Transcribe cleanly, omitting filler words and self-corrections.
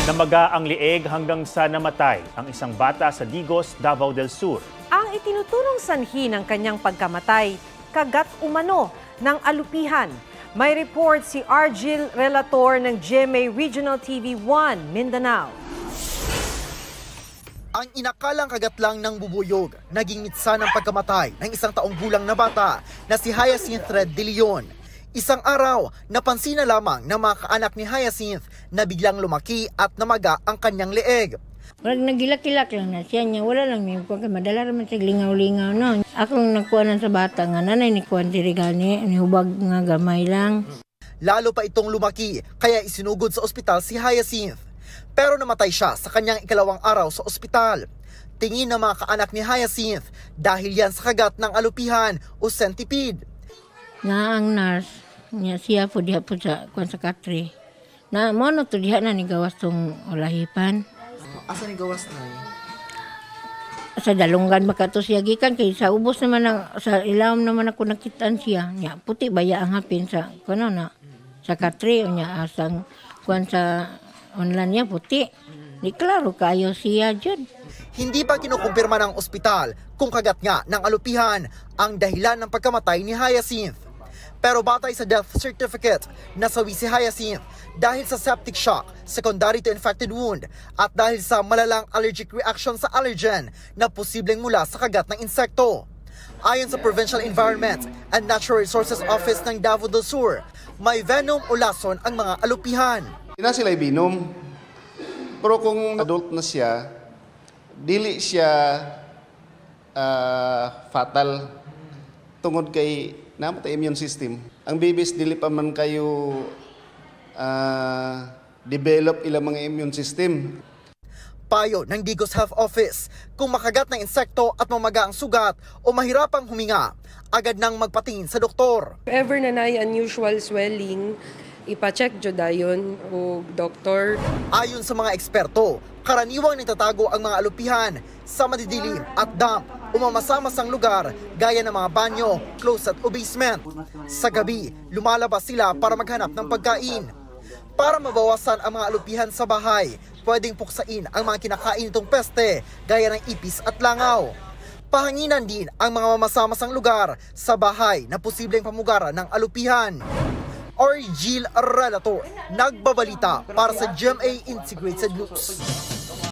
Namaga ang lieg hanggang sa namatay ang isang bata sa Digos, Davao del Sur. Ang itinuturong sanhi ng kanyang pagkamatay, kagat umano ng alupihan. May report si Argil Relator ng GMA Regional TV 1, Mindanao. Ang inakalang kagat lang ng bubuyog, naging mitsa ng pagkamatay ng isang taong gulang na bata na si Hyacinth Red De Leon. Isang araw, napansin na lamang ng mga kaanak ni Hyacinth na biglang lumaki at namaga ang kanyang leeg. Nagilak-kilak lang na siya niya. Wala lang may madala naman siya lingaw-lingaw. No? Ako nagkuhanan sa bata nga nanay ni kuhan dirigani, nihubag nga gamay lang. Lalo pa itong lumaki, kaya isinugod sa ospital si Hyacinth. Pero namatay siya sa kanyang ikalawang araw sa ospital. Tingin ng mga kaanak ni Hyacinth dahil yan sa kagat ng alupihan o centipede. Na ang nurse, niya siya po diha po sa kuhan sa Katri. Na mono to diha na ni gawas tong olahipan. Asa ni gawas na? Sa dalunggan makato siya gikan kay sa ubos naman sa ilawom naman ako nakitaan siya. Nya puti baya ang hapin sa kuno na sa Katri nya asang kuan sa online niya puti. Di klaro kayo siya jud. Hindi pa kinukumpirma ng ospital kung kagat nga ng alupihan ang dahilan ng pagkamatay ni Hyacinth. Pero batay sa death certificate, nasawi si Hyacinth dahil sa septic shock, secondary to infected wound, at dahil sa malalang allergic reaction sa allergen na posibleng mula sa kagat ng insekto. Ayon sa Provincial Environment and Natural Resources Office ng Davao del Sur, may venom o lason ang mga alupihan. Hindi na sila ibinom, pero kung adult na siya, dili siya fatal tungod kay namatay immune system. Ang babies dili pa man kayo develop ilang mga immune system. Payo ng Digos Health Office, kung makagat ng insekto at mamaga ang sugat o mahirapang huminga, agad nang magpatingin sa doktor. If ever na na unusual swelling, ipa-check jud dayon o doktor. Ayon sa mga eksperto, karaniwang nagtatago ang mga alupihan sa madidilim at damp o mamasamasang lugar gaya ng mga banyo, closet o basement. Sa gabi, lumalabas sila para maghanap ng pagkain. Para mabawasan ang mga alupihan sa bahay, pwedeng puksain ang mga kinakain nitong peste gaya ng ipis at langaw. Pahanginan din ang mga mamasamasang lugar sa bahay na posibleng pamugaran ng alupihan. Argil Relator, nagbabalita para sa GMA Integrated News.